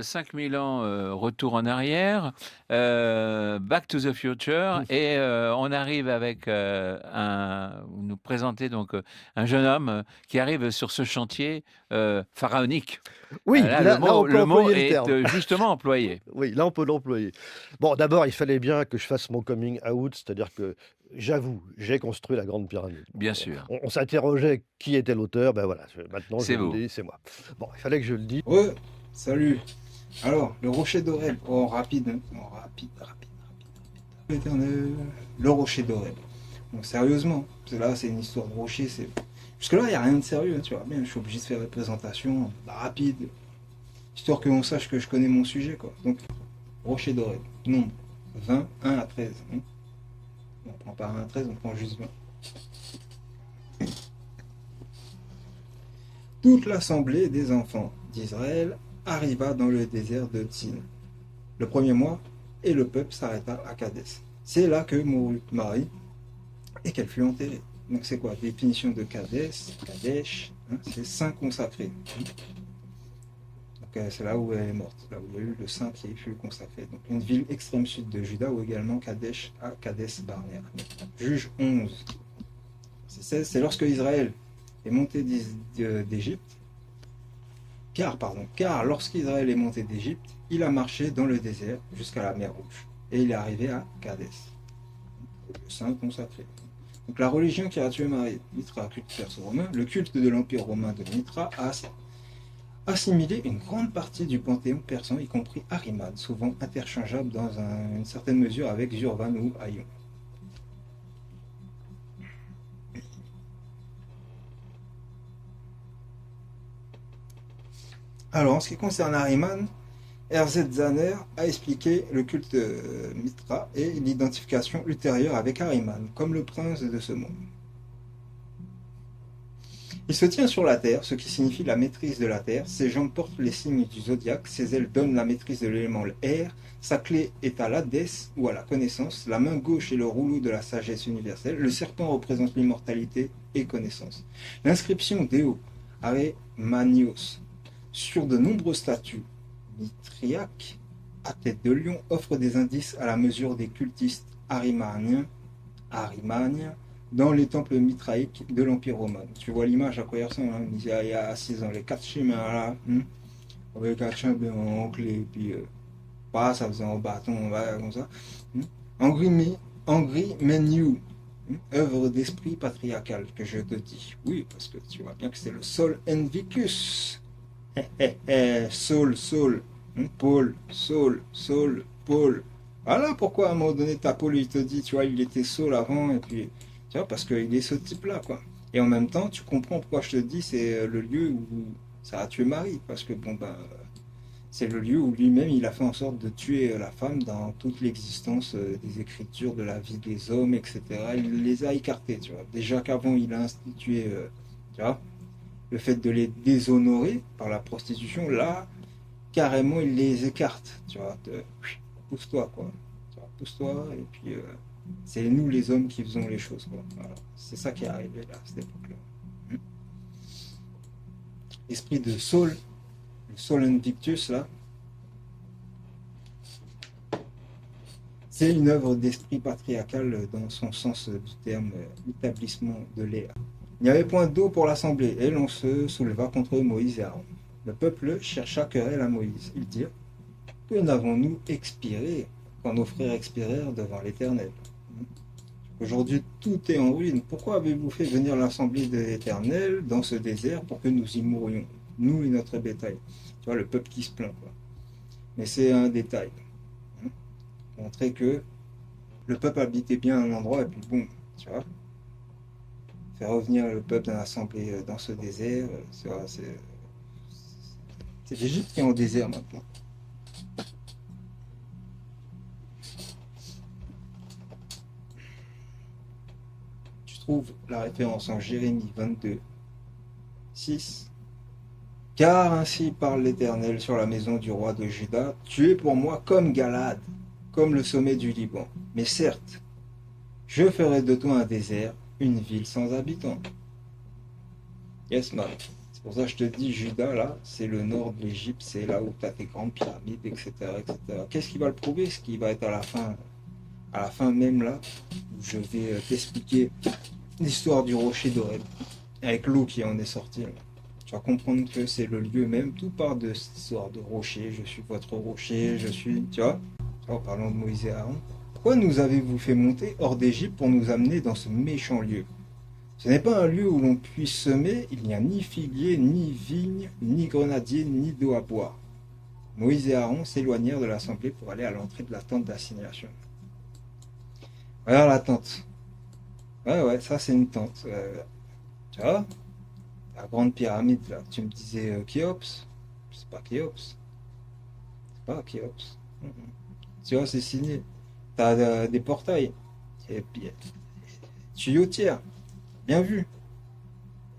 5000 ans, retour en arrière, Back to the Future et on arrive avec, vous nous présentez donc, un jeune homme, qui arrive sur ce chantier, pharaonique. Oui, Là, là on peut le mot employer le est, terme. justement employé. Oui, là on peut l'employer. Bon, d'abord, il fallait bien que je fasse mon coming out, c'est-à-dire que j'avoue, j'ai construit la grande pyramide. Bon, Bien sûr, on s'interrogeait qui était l'auteur, ben voilà, maintenant je c'est le beau. dis, c'est moi. Bon, il fallait que je le dise. Ouais, salut. Alors, le rocher d'Oreb, en rapide, hein. En rapide. Éternel, le rocher d'Oreb. Bon, sérieusement, parce que là, c'est une histoire de rocher, c'est... Jusque-là, il n'y a rien de sérieux, hein, tu vois bien, je suis obligé de faire des présentations rapides, histoire que l'on sache que je connais mon sujet, quoi. Donc, rocher d'Oreb, nombre, 20, 1 à 13. Hein. On prend pas 1 à 13, on prend juste 20. Toute l'assemblée des enfants d'Israël arriva dans le désert de Tsin le premier mois, et le peuple s'arrêta à Kadès. C'est là que mourut Marie et qu'elle fut enterrée. Donc c'est quoi? Définition de Kadès, Kadesh, hein, c'est saint consacré. Donc c'est là où elle est morte, là où il y a eu le saint qui fut consacré. Donc une ville extrême sud de Juda ou également Kadesh à Kadès Barnea. Juge 11. C'est lorsque Israël est monté d'Égypte, car lorsqu'Israël est monté d'Égypte, il a marché dans le désert jusqu'à la mer Rouge. Et il est arrivé à Kadès, le saint consacré. Donc la religion qui a tué Marie, Mithra, culte perse-romain, le culte de l'Empire romain de Mithra a assimilé une grande partie du panthéon persan, y compris Ahriman, souvent interchangeable dans une certaine mesure avec Zurvan ou Hayon. Alors, en ce qui concerne Ahriman, R.Z. Zanner a expliqué le culte de Mithra et l'identification ultérieure avec Ahriman, comme le prince de ce monde. Il se tient sur la terre, ce qui signifie la maîtrise de la terre. Ses jambes portent les signes du zodiaque, ses ailes donnent la maîtrise de l'élément air, sa clé est à l'Hadès ou à la connaissance, la main gauche est le rouleau de la sagesse universelle, le serpent représente l'immortalité et connaissance. L'inscription Deo Aremanios sur de nombreuses statues mitriaques à tête de lion offre des indices à la mesure des cultistes arimaniens dans les temples mitraïques de l'Empire romain. Tu vois l'image à quoi il ressemble, hein? Il y a assis dans les 4 chemins là, avec 4 chemins en clé, et puis ça faisait en bâton, comme ça. Angry Menu, œuvre d'esprit patriarcal, que je te dis. Oui, parce que tu vois bien que c'est le Sol Invicus. Saul, Paul. Voilà pourquoi à un moment donné ta Paul il te dit, tu vois, il était Saul avant, et puis, tu vois, parce qu'il est ce type-là, quoi. Et en même temps, tu comprends pourquoi je te dis, c'est le lieu où ça a tué Marie, parce que bon, ben, c'est le lieu où lui-même il a fait en sorte de tuer la femme dans toute l'existence des écritures, de la vie des hommes, etc. Il les a écartés, tu vois. Déjà qu'avant il a institué, tu vois, le fait de les déshonorer par la prostitution, là, carrément, il les écarte, tu vois, pousse-toi, quoi, tu vois, pousse-toi, et puis c'est nous les hommes qui faisons les choses, quoi, voilà. C'est ça qui est arrivé là, à cette époque-là. L'esprit de Saul, le Sol Invictus, là, c'est une œuvre d'esprit patriarcal dans son sens du terme, établissement de l'ère. Il n'y avait point d'eau pour l'assemblée, et l'on se souleva contre Moïse et Aaron. Le peuple chercha querelle à Moïse. Ils dirent: que n'avons-nous expiré quand nos frères expirèrent devant l'Éternel? Aujourd'hui, tout est en ruine. Pourquoi avez-vous fait venir l'assemblée de l'Éternel dans ce désert pour que nous y mourions, nous et notre bétail? Tu vois, le peuple qui se plaint, quoi. Mais c'est un détail. Montrer que le peuple habitait bien un endroit, et puis boum, tu vois. Faire revenir le peuple dans l'assemblée dans ce désert, c'est l'Égypte qui est en désert maintenant. Tu trouves la référence en Jérémie 22, 6. Car ainsi parle l'Éternel sur la maison du roi de Juda: tu es pour moi comme Galade, comme le sommet du Liban. Mais certes, je ferai de toi un désert, une ville sans habitants. Yes, man. C'est Pour ça, je te dis, Juda, là, c'est le nord de l'Égypte, c'est là où tu as tes grandes pyramides, etc., etc. Qu'est-ce qui va le prouver? Ce qui va être à la fin même, là, où je vais t'expliquer l'histoire du rocher d'Oreb, avec l'eau qui en est sortie. Là. Tu vas comprendre que c'est le lieu même, tout part de cette histoire de rocher, je suis votre rocher, je suis, tu vois. En parlant de Moïse et Aaron. Pourquoi nous avez-vous fait monter hors d'Égypte pour nous amener dans ce méchant lieu? Ce n'est pas un lieu où l'on puisse semer, il n'y a ni figuier, ni vigne, ni grenadier, ni d'eau à boire. Moïse et Aaron s'éloignèrent de l'assemblée pour aller à l'entrée de la tente d'assignation. Regarde la tente. Ouais, ça c'est une tente. Tu vois, la grande pyramide là, tu me disais Khéops. C'est pas Khéops. C'est pas Khéops. Tu vois, c'est signé. T'as des portails. Et puis, tuyautières. Bien vu.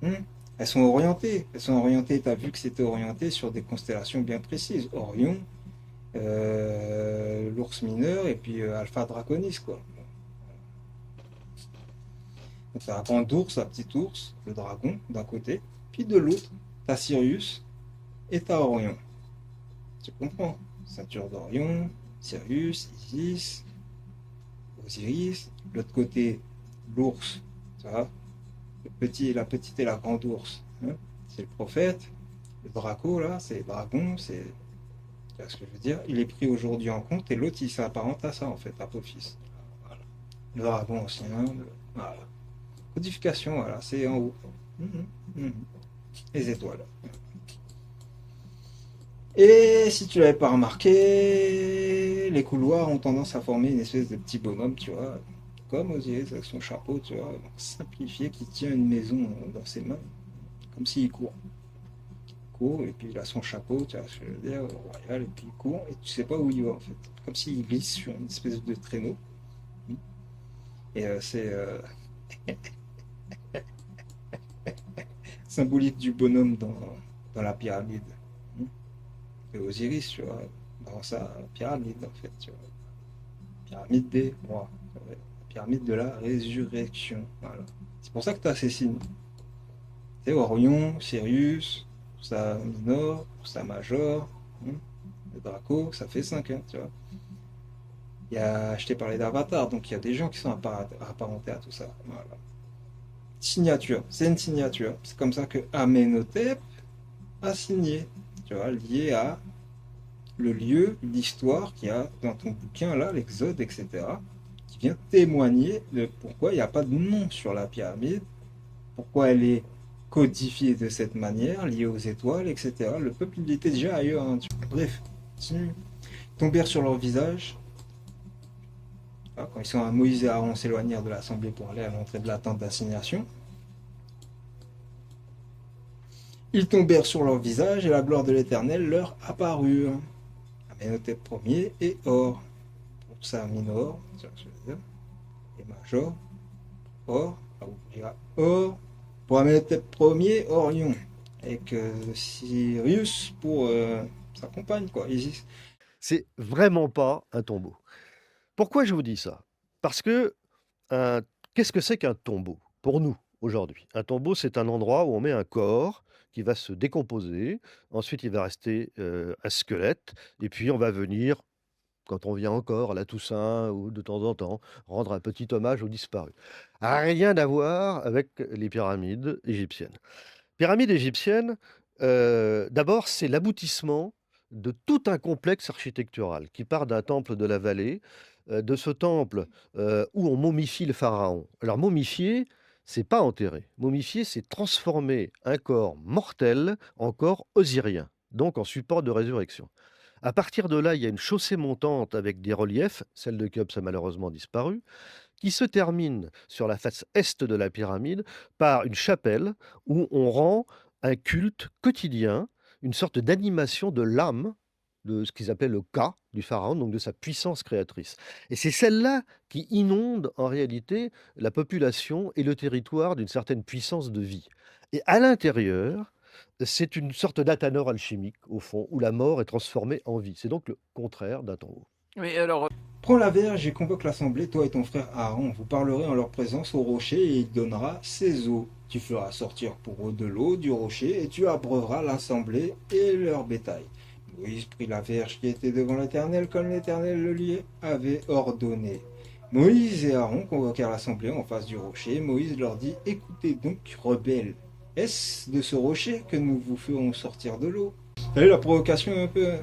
Elles sont orientées. Tu as vu que c'était orienté sur des constellations bien précises. Orion, l'ours mineur et puis Alpha Draconis, quoi. Donc, tu as la grande ours, la petite ours, le dragon d'un côté, puis de l'autre, tu as Sirius et tu as Orion. Tu comprends? Ceinture d'Orion, Sirius, Isis, Osiris. L'autre côté, l'ours, tu vois? La petite et la grande ours, hein, c'est le prophète. Le Draco, là, c'est le dragon, c'est. Tu vois ce que je veux dire? Il est pris aujourd'hui en compte et l'autre, il s'apparente à ça, en fait, Apophis. Voilà. Le dragon ancien, voilà. Codification, voilà, c'est en haut. Les étoiles. Et si tu l'avais pas remarqué, les couloirs ont tendance à former une espèce de petit bonhomme, tu vois, comme Osiris avec son chapeau, tu vois, simplifié, qui tient une maison dans ses mains, comme s'il court. Il court, et puis il a son chapeau, tu vois ce que je veux dire, royal, et puis il court, et tu sais pas où il va en fait. Comme s'il glisse sur une espèce de traîneau. Et c'est symbolique du bonhomme dans la pyramide. Et Osiris, tu vois, dans sa pyramide en fait, tu vois. Pyramide des rois, la pyramide de la résurrection. Voilà. C'est pour ça que tu as ces signes. C'est Orion, Sirius, sa minor, sa major, le Draco, ça fait 5, hein, tu vois. Je t'ai parlé d'Avatar, donc il y a des gens qui sont apparentés à tout ça. Voilà. Signature, c'est une signature. C'est comme ça que Amenhotep a signé, tu vois, lié à le lieu, l'histoire qu'il y a dans ton bouquin là, l'Exode, etc., qui vient témoigner de pourquoi il n'y a pas de nom sur la pyramide, pourquoi elle est codifiée de cette manière, liée aux étoiles, etc. Le peuple il était déjà ailleurs. Hein. Bref, ils tombèrent sur leur visage. Quand ils sont à Moïse et Aaron s'éloignèrent de l'assemblée pour aller à l'entrée de la tente d'assignation, ils tombèrent sur leur visage et la gloire de l'Éternel leur apparut. Amenhotep Ier et Or. Pour ça, minor, c'est ce que je veux dire. Et major, Or, Or. Pour Amenhotep Ier, Orion. Avec Sirius pour sa compagne, quoi, Isis. C'est vraiment pas un tombeau. Pourquoi je vous dis ça? Parce que qu'est-ce que c'est qu'un tombeau pour nous aujourd'hui? Un tombeau, c'est un endroit où on met un corps qui va se décomposer. Ensuite, il va rester un squelette. Et puis, on va venir, quand on vient encore à la Toussaint ou de temps en temps, rendre un petit hommage aux disparus. Rien à voir avec les pyramides égyptiennes. Pyramide égyptienne, d'abord, c'est l'aboutissement de tout un complexe architectural qui part d'un temple de la vallée, de ce temple où on momifie le pharaon. Alors, momifier, c'est pas enterrer. Momifier, c'est transformer un corps mortel en corps osirien, donc en support de résurrection. À partir de là, il y a une chaussée montante avec des reliefs, celle de Khéops a malheureusement disparu, qui se termine sur la face est de la pyramide par une chapelle où on rend un culte quotidien, une sorte d'animation de l'âme de ce qu'ils appellent le Ka du pharaon, donc de sa puissance créatrice. Et c'est celle-là qui inonde en réalité la population et le territoire d'une certaine puissance de vie. Et à l'intérieur, c'est une sorte d'athanor alchimique, au fond, où la mort est transformée en vie. C'est donc le contraire d'un tombeau. Mais alors, Prends la verge et convoque l'assemblée, toi et ton frère Aaron. Vous parlerez en leur présence au rocher et il donnera ses eaux. Tu feras sortir pour eux de l'eau du rocher, et tu abreuveras l'assemblée et leur bétail. Moïse prit la verge qui était devant l'Éternel, comme l'Éternel le lui avait ordonné. Moïse et Aaron convoquèrent l'assemblée en face du rocher. Moïse leur dit, écoutez donc, rebelles, est-ce de ce rocher que nous vous ferons sortir de l'eau? Vous savez, la provocation est un peu...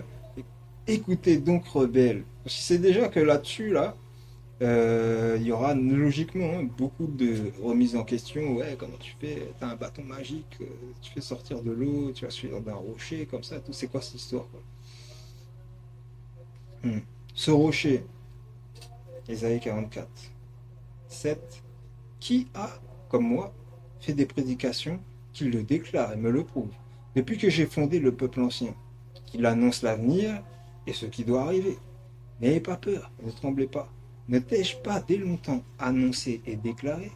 Écoutez donc, rebelles. C'est déjà que là-dessus, là, il y aura logiquement beaucoup de remises en question. Ouais, comment tu fais? T'as un bâton magique, tu fais sortir de l'eau, tu vas suivre d'un rocher, comme ça, tout. C'est quoi cette histoire, quoi? Ce rocher, Ésaïe 44, 7, qui a, comme moi, fait des prédications qui le déclarent et me le prouvent, depuis que j'ai fondé le peuple ancien, qu'il annonce l'avenir et ce qui doit arriver. N'ayez pas peur, ne tremblez pas. Ne t'ai-je pas dès longtemps annoncé et déclaré?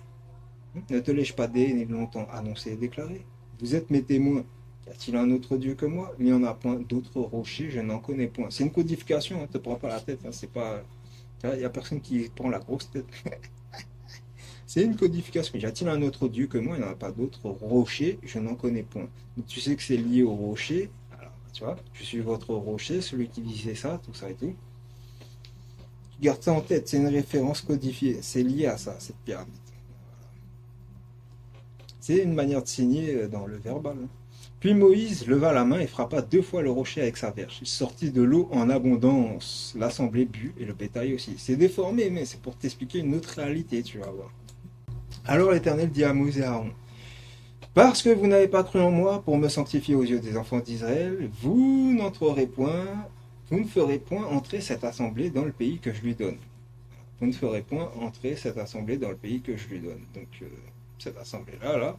Ne te l'ai-je pas dès longtemps annoncé et déclaré? Vous êtes mes témoins. Y a-t-il un autre Dieu que moi? Il n'y en a point d'autre rocher, je n'en connais point. C'est une codification, ne te prends pas la tête, c'est pas... Il n'y a personne qui prend la grosse tête. C'est une codification. Y a-t-il un autre Dieu que moi? Il n'y en a pas d'autre rocher, je n'en connais point. Donc tu sais que c'est lié au rocher. Alors, tu vois, je suis votre rocher, celui qui disait ça, tout ça et tout. Garde ça en tête, c'est une référence codifiée. C'est lié à ça, cette pyramide. C'est une manière de signer dans le verbal. Puis Moïse leva la main et frappa 2 fois le rocher avec sa verge. Il sortit de l'eau en abondance. L'assemblée but et le bétail aussi. C'est déformé, mais c'est pour t'expliquer une autre réalité, tu vas voir. Alors l'Éternel dit à Moïse et à Aaron, parce que vous n'avez pas cru en moi pour me sanctifier aux yeux des enfants d'Israël, vous n'entrerez point, vous ne ferez point entrer cette assemblée dans le pays que je lui donne. Vous ne ferez point entrer cette assemblée dans le pays que je lui donne. Donc cette assemblée-là, là,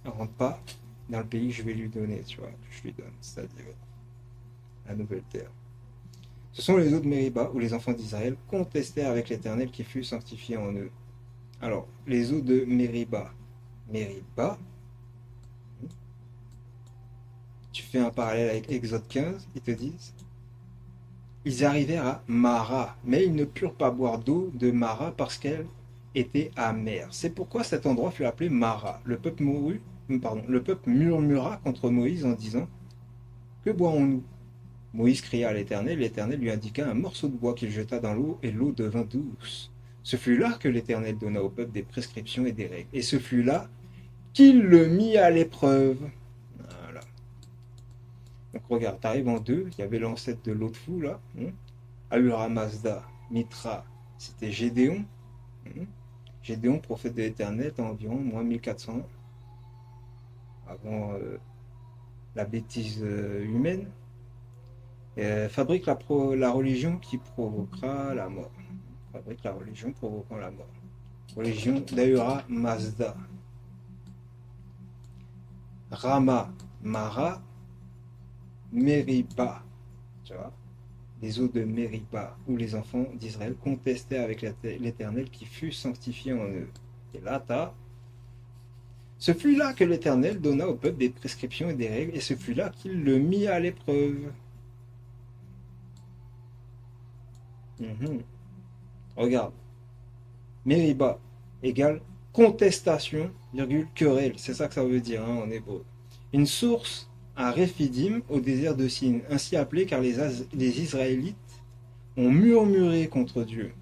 elle ne rentre pas dans le pays que je vais lui donner, tu vois, que je lui donne, c'est-à-dire la nouvelle terre. Ce sont les eaux de Mériba où les enfants d'Israël contestèrent avec l'Éternel qui fut sanctifié en eux. Alors, les eaux de Mériba. Mériba, tu fais un parallèle avec Exode 15, ils te disent, ils arrivèrent à Mara, mais ils ne purent pas boire d'eau de Mara parce qu'elle était amère. C'est pourquoi cet endroit fut appelé Mara. Le peuple murmura contre Moïse en disant, que boirons-nous? Moïse cria à l'Éternel, l'Éternel lui indiqua un morceau de bois qu'il jeta dans l'eau, et l'eau devint douce. Ce fut là que l'Éternel donna au peuple des prescriptions et des règles. Et ce fut là qu'il le mit à l'épreuve. Voilà. Donc regarde, tu arrives en 2, il y avait l'ancêtre de l'autre fou là. Ahura Mazda, Mitra, c'était Gédéon. Gédéon, prophète de l'Éternel, en environ moins 1400 avant la bêtise humaine. Fabrique la religion qui provoquera la mort. Fabrique la religion provoquant la mort. Religion d'Ahura Mazda. Rama, Mara, Mériba. Tu vois, les eaux de Mériba, où les enfants d'Israël contestaient avec l'Éternel qui fut sanctifié en eux. Et là, ce fut là que l'Éternel donna au peuple des prescriptions et des règles, et ce fut là qu'il le mit à l'épreuve. Regarde. Mériba égale contestation, virgule, querelle. C'est ça que ça veut dire en hébreu. Une source à Réphidim au désert de Sin, ainsi appelé car les Israélites ont murmuré contre Dieu.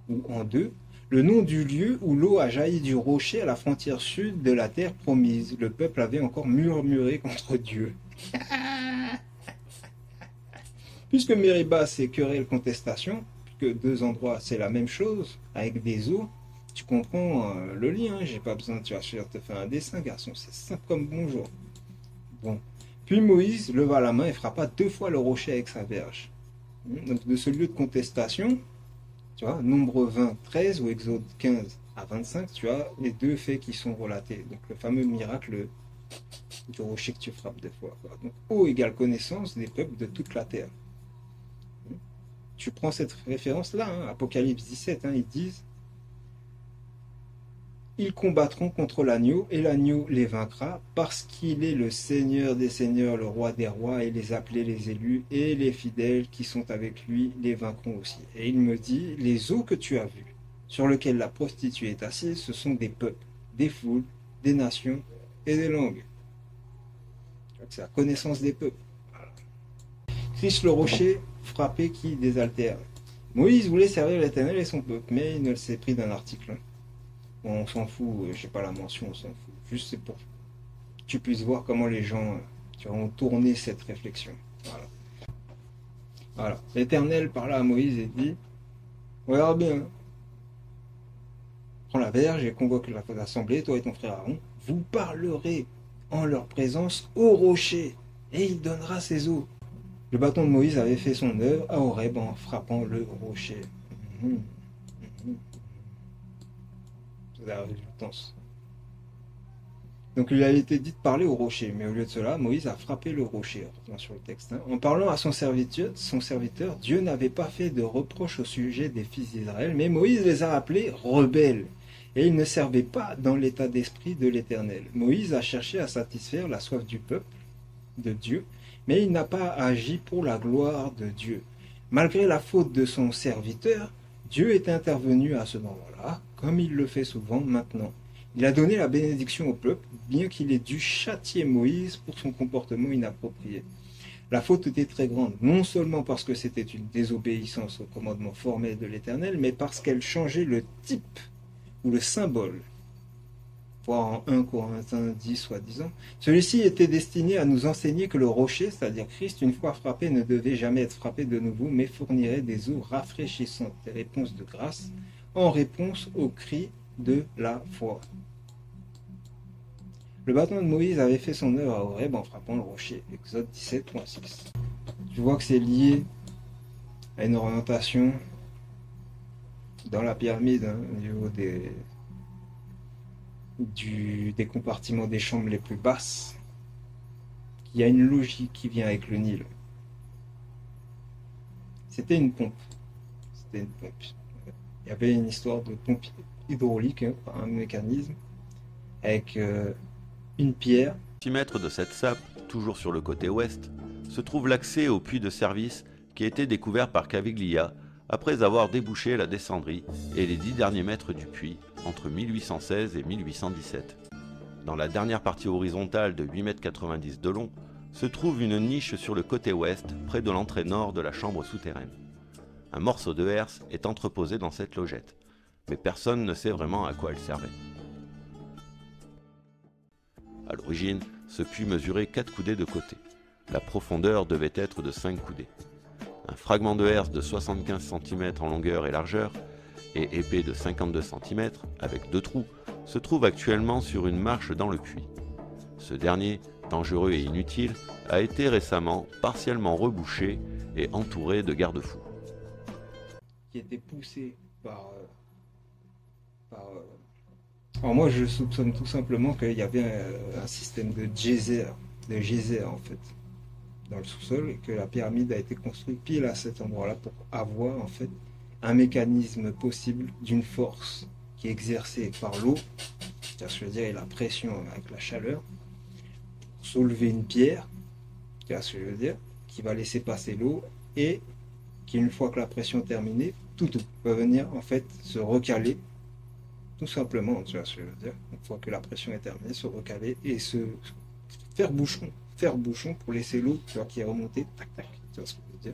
Ou en 2, le nom du lieu où l'eau a jailli du rocher à la frontière sud de la terre promise. Le peuple avait encore murmuré contre Dieu. Puisque Mériba c'est querelle, contestation, puisque 2 endroits c'est la même chose, avec des eaux, tu comprends le lien, j'ai pas besoin, tu vas te faire un dessin, garçon, c'est simple comme bonjour. Bon. Puis Moïse leva la main et frappa 2 fois le rocher avec sa verge. Donc de ce lieu de contestation, tu vois, Nombre 20, 13 ou Exode 15 à 25, tu as les 2 faits qui sont relatés. Donc le fameux miracle du rocher que tu frappes 2 fois. Donc eau égale connaissance des peuples de toute la terre. Tu prends cette référence-là, Apocalypse 17, ils disent ils combattront contre l'agneau, et l'agneau les vaincra, parce qu'il est le Seigneur des seigneurs, le roi des rois, et les appelés, les élus, et les fidèles qui sont avec lui les vaincront aussi. Et il me dit, les eaux que tu as vues, sur lesquelles la prostituée est assise, ce sont des peuples, des foules, des nations et des langues. C'est la connaissance des peuples. Voilà. Christ le rocher, frappé qui désaltère. Moïse voulait servir l'Éternel et son peuple, mais il ne s'est pris d'un article. Bon, on s'en fout, je sais pas la mention, on s'en fout. Juste c'est pour que tu puisses voir comment les gens ont tourné cette réflexion. Voilà. Voilà. L'Éternel parla à Moïse et dit, regarde bien, prends la verge et convoque l'assemblée, toi et ton frère Aaron, vous parlerez en leur présence au rocher, et il donnera ses eaux. Le bâton de Moïse avait fait son œuvre à Horeb en frappant le rocher. C'est la résultance. Donc il a été dit de parler au rocher, mais au lieu de cela, Moïse a frappé le rocher, sur le texte. En parlant à son serviteur, Dieu n'avait pas fait de reproche au sujet des fils d'Israël, mais Moïse les a appelés rebelles, et ils ne servaient pas dans l'état d'esprit de l'Éternel. Moïse a cherché à satisfaire la soif du peuple, de Dieu, mais il n'a pas agi pour la gloire de Dieu. Malgré la faute de son serviteur, Dieu est intervenu à ce moment-là, comme il le fait souvent maintenant. Il a donné la bénédiction au peuple, bien qu'il ait dû châtier Moïse pour son comportement inapproprié. La faute était très grande, non seulement parce que c'était une désobéissance au commandement formel de l'Éternel, mais parce qu'elle changeait le type ou le symbole. Voir en 1 Corinthiens 10, soi-disant. Celui-ci était destiné à nous enseigner que le rocher, c'est-à-dire Christ, une fois frappé, ne devait jamais être frappé de nouveau, mais fournirait des eaux rafraîchissantes, des réponses de grâce, en réponse aux cris de la foi. Le bâton de Moïse avait fait son œuvre à Horeb en frappant le rocher. Exode 17.6. Tu vois que c'est lié à une orientation dans la pyramide, au niveau des compartiments des chambres les plus basses. Il y a une logique qui vient avec le Nil. C'était une pompe. Il y avait une histoire de pompe hydraulique, un mécanisme, avec une pierre. 6 mètres de cette sape, toujours sur le côté ouest, se trouve l'accès au puits de service qui a été découvert par Caviglia après avoir débouché la descendrie et les 10 derniers mètres du puits entre 1816 et 1817. Dans la dernière partie horizontale de 8,90 m de long, se trouve une niche sur le côté ouest près de l'entrée nord de la chambre souterraine. Un morceau de herse est entreposé dans cette logette, mais personne ne sait vraiment à quoi elle servait. À l'origine, ce puits mesurait 4 coudées de côté. La profondeur devait être de 5 coudées. Un fragment de herse de 75 cm en longueur et largeur, et épais de 52 cm, avec 2 trous, se trouve actuellement sur une marche dans le puits. Ce dernier, dangereux et inutile, a été récemment partiellement rebouché et entouré de garde-fous. Qui était poussé par alors moi, je soupçonne tout simplement qu'il y avait un système de geyser en fait, dans le sous-sol, et que la pyramide a été construite pile à cet endroit-là pour avoir en fait un mécanisme possible d'une force qui est exercée par l'eau, c'est-à-dire, je veux dire, et la pression avec la chaleur, pour soulever une pierre, c'est ce que je veux dire, qui va laisser passer l'eau et qui, une fois que la pression est terminée, tout va venir en fait se recaler. Tout simplement, tu vois ce que je veux dire. Une fois que la pression est terminée, se recaler et se faire bouchon pour laisser l'eau, tu vois, qui est remontée, tac, tac, tu vois ce que je veux dire.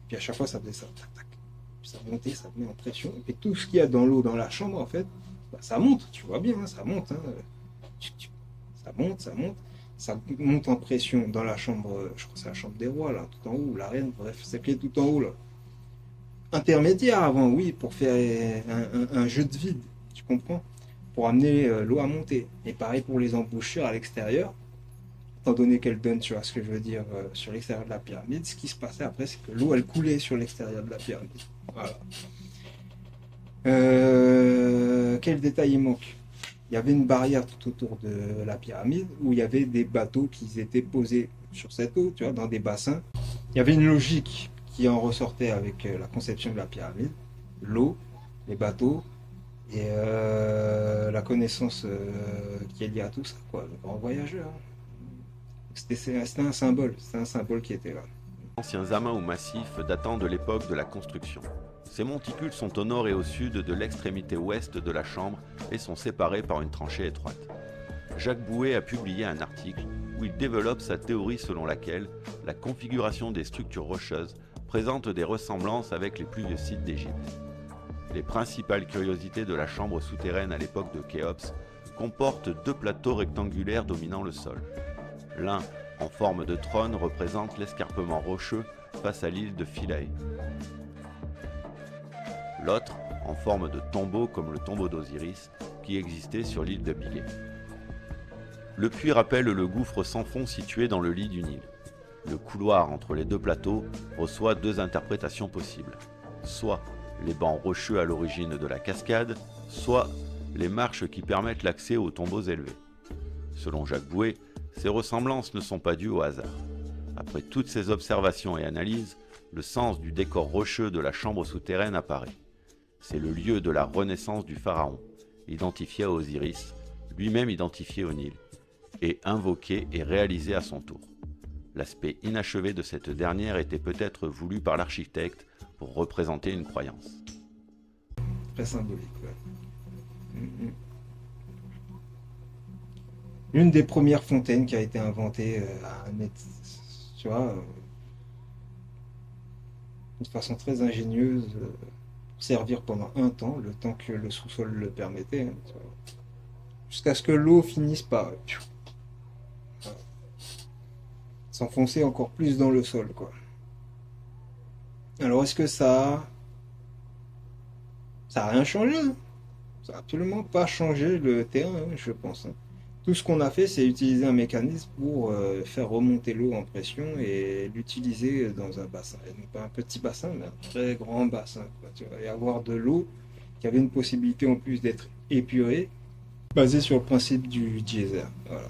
Puis à chaque fois, ça faisait ça, tac, tac. Puis ça montait, ça met en pression. Et tout ce qu'il y a dans l'eau, dans la chambre, en fait, bah, ça monte, tu vois bien, hein, ça monte. Hein. Ça monte en pression dans la chambre, je crois que c'est la chambre des rois, là, tout en haut, la reine, bref, c'est qui est tout en haut, là. Intermédiaire avant, oui, pour faire un jeu de vide, tu comprends, pour amener l'eau à monter. Et pareil pour les embouchures à l'extérieur, étant donné qu'elle donne, tu vois ce que je veux dire, sur l'extérieur de la pyramide, ce qui se passait après, c'est que l'eau, elle coulait sur l'extérieur de la pyramide. Voilà. Quel détail il manque? Il y avait une barrière tout autour de la pyramide où il y avait des bateaux qui étaient posés sur cette eau, tu vois, dans des bassins. Il y avait une logique qui en ressortait avec la conception de la pyramide, l'eau, les bateaux et la connaissance qui est liée à tout ça, quoi, le grand voyageur. C'était un symbole qui était là. Anciens amas ou massifs datant de l'époque de la construction. Ces monticules sont au nord et au sud de l'extrémité ouest de la chambre et sont séparés par une tranchée étroite. Jacques Bouet a publié un article où il développe sa théorie selon laquelle la configuration des structures rocheuses présente des ressemblances avec les plus vieux sites d'Égypte. Les principales curiosités de la chambre souterraine à l'époque de Khéops comportent deux plateaux rectangulaires dominant le sol. L'un, en forme de trône, représente l'escarpement rocheux face à l'île de Philae. L'autre, en forme de tombeau comme le tombeau d'Osiris, qui existait sur l'île de Philae. Le puits rappelle le gouffre sans fond situé dans le lit du Nil. Le couloir entre les deux plateaux reçoit deux interprétations possibles. Soit les bancs rocheux à l'origine de la cascade, soit les marches qui permettent l'accès aux tombeaux élevés. Selon Jacques Bouet, ces ressemblances ne sont pas dues au hasard. Après toutes ces observations et analyses, le sens du décor rocheux de la chambre souterraine apparaît. C'est le lieu de la renaissance du pharaon, identifié à Osiris, lui-même identifié au Nil, et invoqué et réalisé à son tour. L'aspect inachevé de cette dernière était peut-être voulu par l'architecte pour représenter une croyance. Très symbolique, ouais. Mhm. L'une des premières fontaines qui a été inventée tu vois, de façon très ingénieuse, pour servir pendant un temps, le temps que le sous-sol le permettait, hein, tu vois. Jusqu'à ce que l'eau finisse par s'enfoncer encore plus dans le sol, quoi. Alors, est-ce que ça a rien changé, hein? Ça n'a absolument pas changé le terrain, hein, je pense, hein. Tout ce qu'on a fait, c'est utiliser un mécanisme pour faire remonter l'eau en pression et l'utiliser dans un bassin. Et non pas un petit bassin, mais un très grand bassin, quoi, tu vois, et avoir de l'eau qui avait une possibilité en plus d'être épurée, basée sur le principe du geyser. Voilà.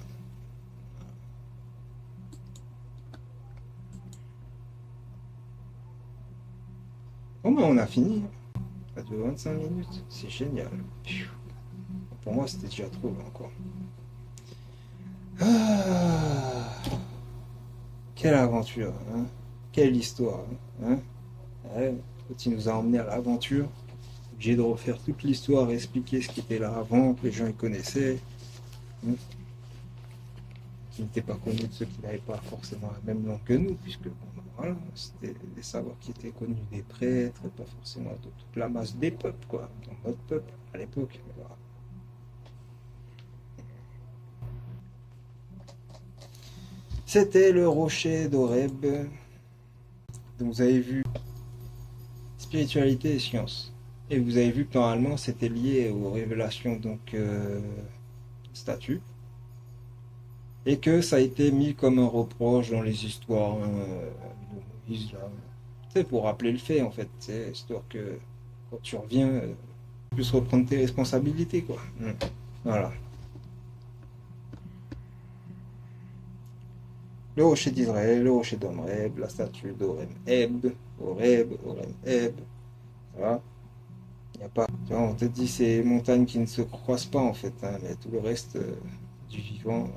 Bon, ben, on a fini. Ça dure 25 minutes. C'est génial. Pour moi, c'était déjà trop là, encore. Ah, quelle aventure, hein? Quelle histoire, hein? Ouais, quand il nous a emmenés à l'aventure, j'ai de refaire toute l'histoire, expliquer ce qui était là avant, que les gens y connaissaient, hein, qui n'étaient pas connus de ceux qui n'avaient pas forcément la même langue que nous, puisque bon, voilà, c'était des savoirs qui étaient connus des prêtres, et pas forcément de toute la masse des peuples, quoi, dans notre peuple à l'époque. Voilà. C'était le rocher d'Horeb. Donc vous avez vu spiritualité et science. Et vous avez vu que normalement c'était lié aux révélations donc statues. Et que ça a été mis comme un reproche dans les histoires de Moïse, là. C'est pour rappeler le fait en fait. C'est histoire que quand tu reviens, tu puisses reprendre tes responsabilités, quoi. Voilà. Le rocher d'Israël, le rocher d'Horeb, la statue d'Horem-Eb, Horem-Eb, ça va? Y a pas, tu vois, on te dit ces montagnes qui ne se croisent pas en fait, hein, mais tout le reste du vivant.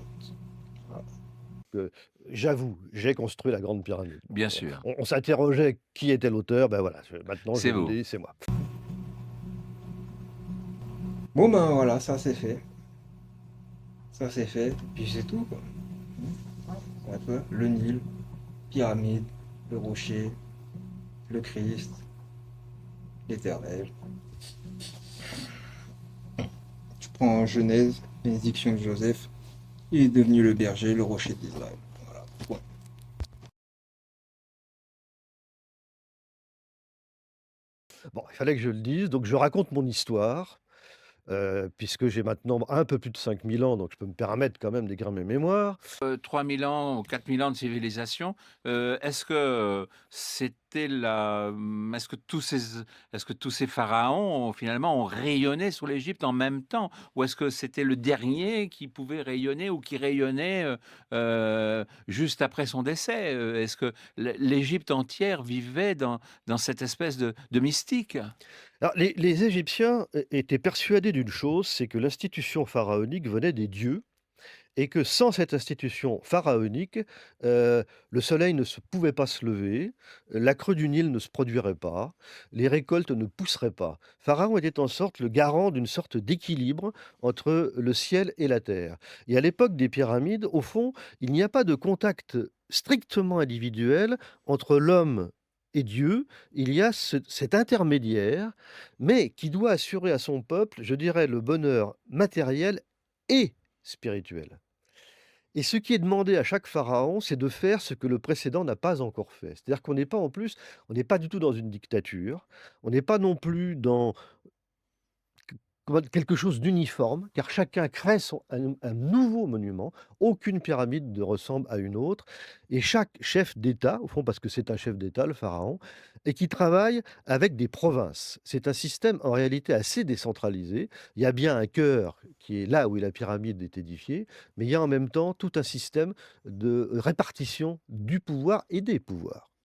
Voilà. J'avoue, j'ai construit la Grande Pyramide. Bien sûr. On s'interrogeait qui était l'auteur, ben voilà, maintenant je C'est vous vous. le dis, c'est moi. Bon ben voilà, ça c'est fait. Ça c'est fait, puis c'est tout, quoi. Un peu, le Nil, pyramide, le rocher, le Christ, l'Éternel. Tu prends Genèse, bénédiction de Joseph, il est devenu le berger, le rocher d'Israël. Voilà, point. Bon, il fallait que je le dise, donc je raconte mon histoire, puisque j'ai maintenant un peu plus de 5000 ans, donc je peux me permettre quand même d'écrire mes mémoires. 3000 ans ou 4000 ans de civilisation, est-ce que c'était est-ce que tous ces pharaons finalement ont rayonné sur l'Égypte en même temps? Ou est-ce que c'était le dernier qui pouvait rayonner ou qui rayonnait, juste après son décès? Est-ce que l'Égypte entière vivait dans cette espèce de mystique? Alors les Égyptiens étaient persuadés d'une chose, c'est que l'institution pharaonique venait des dieux et que sans cette institution pharaonique, le soleil ne pouvait pas se lever, la crue du Nil ne se produirait pas, les récoltes ne pousseraient pas. Pharaon était en sorte le garant d'une sorte d'équilibre entre le ciel et la terre. Et à l'époque des pyramides, au fond, il n'y a pas de contact strictement individuel entre l'homme et Dieu. Il y a cet intermédiaire, mais qui doit assurer à son peuple, je dirais, le bonheur matériel et spirituel. Et ce qui est demandé à chaque pharaon, c'est de faire ce que le précédent n'a pas encore fait. C'est-à-dire qu'on n'est pas en plus, on n'est pas du tout dans une dictature, on n'est pas non plus dans quelque chose d'uniforme, car chacun crée un nouveau monument. Aucune pyramide ne ressemble à une autre. Et chaque chef d'État, au fond, parce que c'est un chef d'État, le pharaon, et qui travaille avec des provinces. C'est un système en réalité assez décentralisé. Il y a bien un cœur qui est là où la pyramide est édifiée, mais il y a en même temps tout un système de répartition du pouvoir et des pouvoirs.